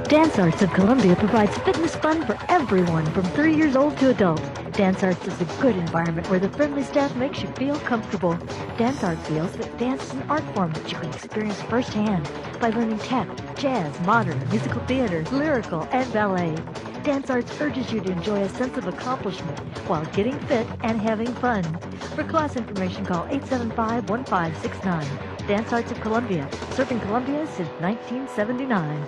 Dance Arts of Columbia provides fitness fun for everyone from 3 years old to adults. Dance Arts is a good environment where the friendly staff makes you feel comfortable. Dance Arts feels that dance is an art form that you can experience firsthand by learning tap, jazz, modern, musical theater, lyrical, and ballet. Dance Arts urges you to enjoy a sense of accomplishment while getting fit and having fun. For class information, call 875-1569. Dance Arts of Columbia, serving Columbia since 1979.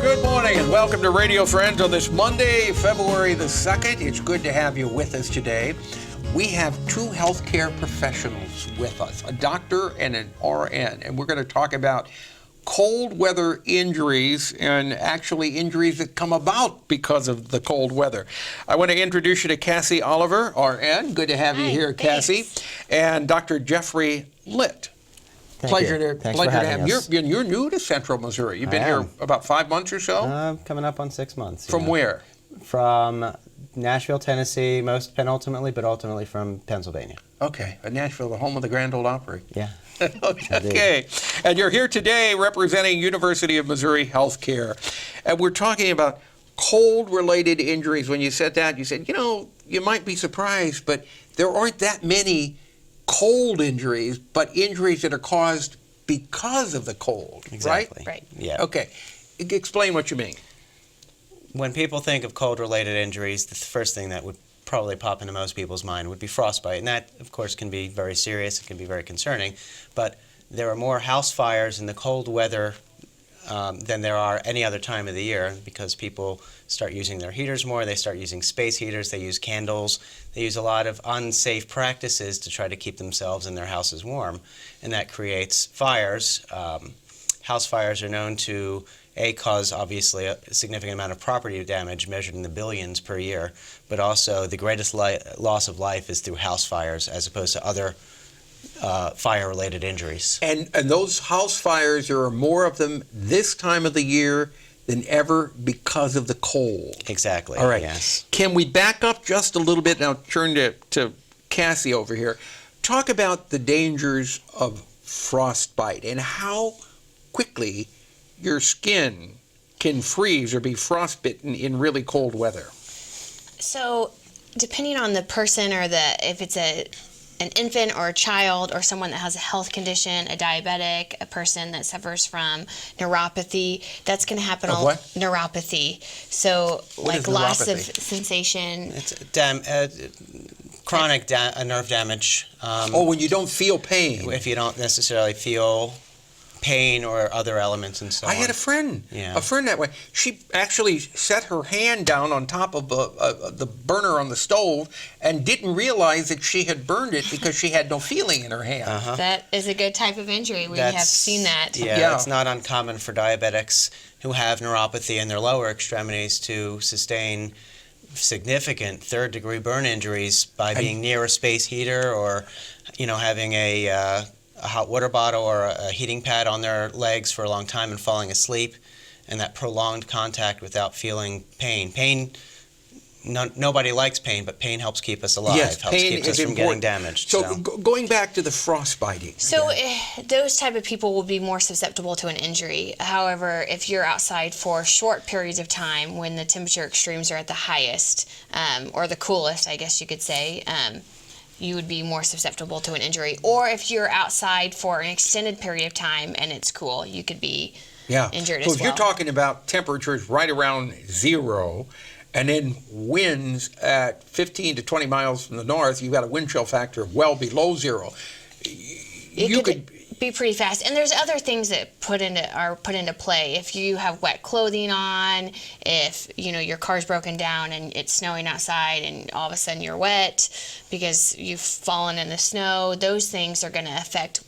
Good morning and welcome to Radio Friends on this Monday, February the 2nd. It's good to have you with us today. We have two healthcare professionals with us, a doctor and an RN, and we're going to talk about cold weather injuries and actually injuries that come about because of the cold weather. I want to introduce you to KASSIE Oliver, RN. Good to have you here, KASSIE. And Dr. Jeffrey LITT. Pleasure to have you. You're new to Central Missouri. You've been here about 5 months or so? Coming up on 6 months. From where? From Nashville, Tennessee, penultimately, but ultimately from Pennsylvania. Okay, Nashville, the home of the Grand Ole Opry. Yeah. Okay, and you're here today representing University of Missouri Healthcare, and we're talking about cold-related injuries. When you said that, you said, you might be surprised, but there aren't that many cold injuries, but injuries that are caused because of the cold, Exactly. Right? Yeah. Okay, explain what you mean. When people think of cold-related injuries, the first thing that would probably pop into most people's mind would be frostbite, and that, of course, can be very serious. It can be very concerning, but there are more house fires in the cold weather than there are any other time of the year because people start using their heaters more, they start using space heaters, they use candles, they use a lot of unsafe practices to try to keep themselves and their houses warm, and that creates fires. House fires are known to cause obviously a significant amount of property damage measured in the billions per year, but also the greatest loss of life is through house fires as opposed to other fire-related injuries. And those house fires, there are more of them this time of the year than ever because of the cold. Exactly. All right. Yes. Can we back up just a little bit? Now turn to KASSIE over here. Talk about the dangers of frostbite and how quickly your skin can freeze or be frostbitten in really cold weather. So depending on the person or if it's an infant or a child or someone that has a health condition, a diabetic, a person that suffers from neuropathy, that's going to happen. What? Neuropathy. So like loss of neuropathy? Sensation. It's chronic nerve damage. When you don't feel pain. If you don't necessarily feel pain or other elements and so on. I had a friend that way. She actually set her hand down on top of the burner on the stove and didn't realize that she had burned it because she had no feeling in her hand. That is a good type of injury. We have seen that. Yeah, it's not uncommon for diabetics who have neuropathy in their lower extremities to sustain significant third-degree burn injuries by being near a space heater or, having a hot water bottle or a heating pad on their legs for a long time and falling asleep, and that prolonged contact without feeling pain. Nobody likes pain, but pain helps keep us alive. Yes, helps pain keep us is from important. getting damaged. So going back to the frostbiting. So those type of people will be more susceptible to an injury. However, if you're outside for short periods of time when the temperature extremes are at the highest, or the coolest, I guess you could say, you would be more susceptible to an injury. Or if you're outside for an extended period of time and it's cool, you could be injured as well. So if you're talking about temperatures right around zero and then winds at 15 to 20 miles from the north, you've got a wind chill factor well below zero. You could be pretty fast. And there's other things that are put into play. If you have wet clothing on, if your car's broken down and it's snowing outside and all of a sudden you're wet because you've fallen in the snow, those things are going to affect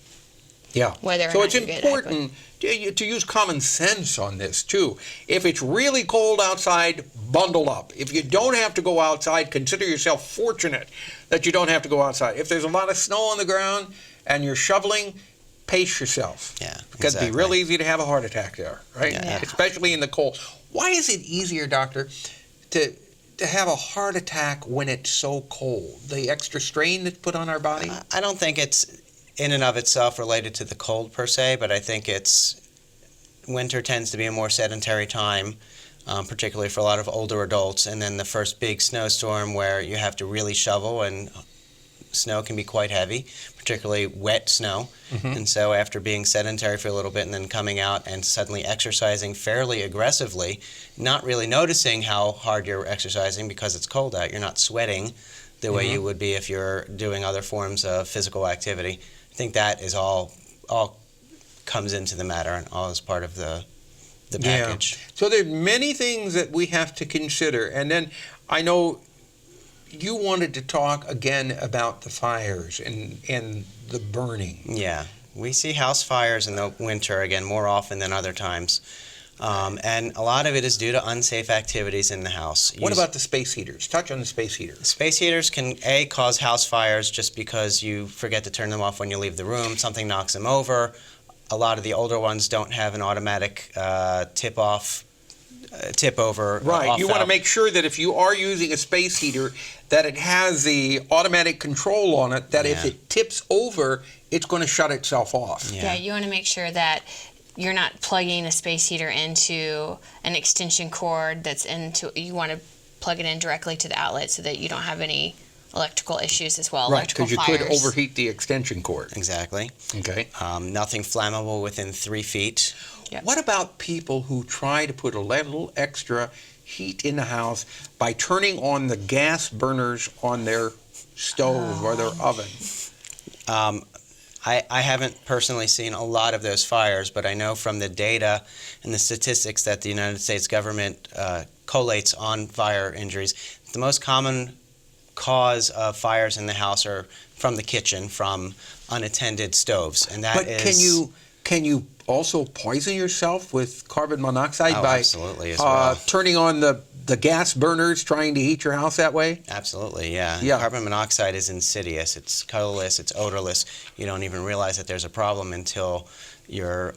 whether or not it's important to use common sense on this too. If it's really cold outside, bundle up. If you don't have to go outside, consider yourself fortunate that you don't have to go outside. If there's a lot of snow on the ground and you're shoveling, pace yourself. Yeah, because it'd be real easy to have a heart attack there, right? Yeah. Especially in the cold. Why is it easier, doctor, to have a heart attack when it's so cold? The extra strain that's put on our body? I don't think in and of itself related to the cold per se, but I think winter tends to be a more sedentary time, particularly for a lot of older adults, and then the first big snowstorm where you have to really shovel, and snow can be quite heavy, particularly wet snow. And so after being sedentary for a little bit and then coming out and suddenly exercising fairly aggressively, not really noticing how hard you're exercising because it's cold out, you're not sweating the way you would be if you're doing other forms of physical activity. I think that is all comes into the matter and all is part of the package. Yeah. So there are many things that we have to consider. And then I know you wanted to talk again about the fires and the burning. Yeah. We see house fires in the winter, again, more often than other times. And a lot of it is due to unsafe activities in the house. What about the space heaters? Touch on the space heaters. Space heaters can, cause house fires just because you forget to turn them off when you leave the room. Something knocks them over. A lot of the older ones don't have an automatic tip-over. Right. You want to make sure that if you are using a space heater, that it has the automatic control on it, that if it tips over, it's going to shut itself off. Yeah, you want to make sure that you're not plugging a space heater into an extension cord you want to plug it in directly to the outlet so that you don't have any electrical issues as well. Right, because you fires. could overheat the extension cord. Exactly. Okay. Nothing flammable within 3 feet. Yep. What about people who try to put a little extra heat in the house by turning on the gas burners on their stove or their oven? I haven't personally seen a lot of those fires, but I know from the data and the statistics that the United States government collates on fire injuries, the most common cause of fires in the house are from the kitchen, from unattended stoves, and that is. But can you also poison yourself with carbon monoxide by absolutely as well. Turning on the gas burners, trying to heat your house that way? Absolutely, yeah. Yeah. Carbon monoxide is insidious. It's colorless. It's odorless. You don't even realize that there's a problem until your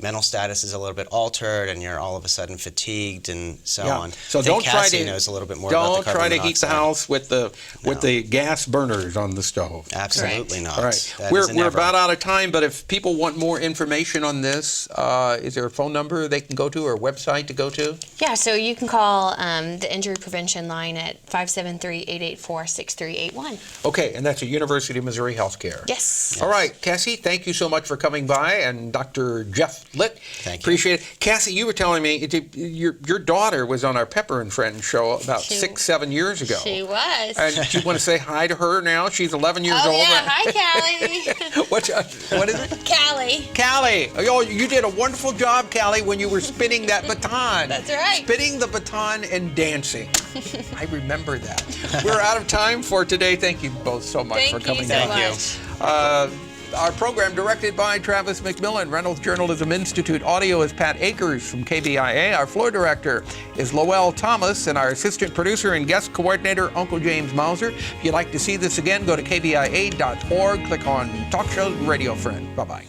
mental status is a little bit altered and you're all of a sudden fatigued and so on. So I think don't try Cassie to knows a little bit more about the don't carbon try to monoxide. heat the house with the gas burners on the stove. Absolutely not. All right, That is a we're never. about out of time, but if people want more information on this, is there a phone number they can go to or a website to go to? Yeah, so you can call the injury prevention line at 573-884-6381. Okay, and that's a University of Missouri Healthcare. Yes. All right, Cassie, thank you so much for coming by, and Dr. Jeff Litt. Thank you. Appreciate it. Cassie, you were telling me your daughter was on our Pepper and Friends show about 6-7 years ago. She was. And do you want to say hi to her now? She's 11 years Oh, old. yeah. Hi, Callie. What is it? Callie. Callie. Oh, you did a wonderful job, Callie, when you were spinning that baton. That's right. Spinning the baton and dancing. I remember that. We're out of time for today. Thank you both so much for coming Thank down. you so much. Our program directed by Travis McMillan, Reynolds Journalism Institute. Audio is Pat Akers from KBIA. Our floor director is Lowell Thomas, and our assistant producer and guest coordinator, Uncle James Mauser. If you'd like to see this again, go to kbia.org, click on Talk Shows and Radio Friend. Bye-bye.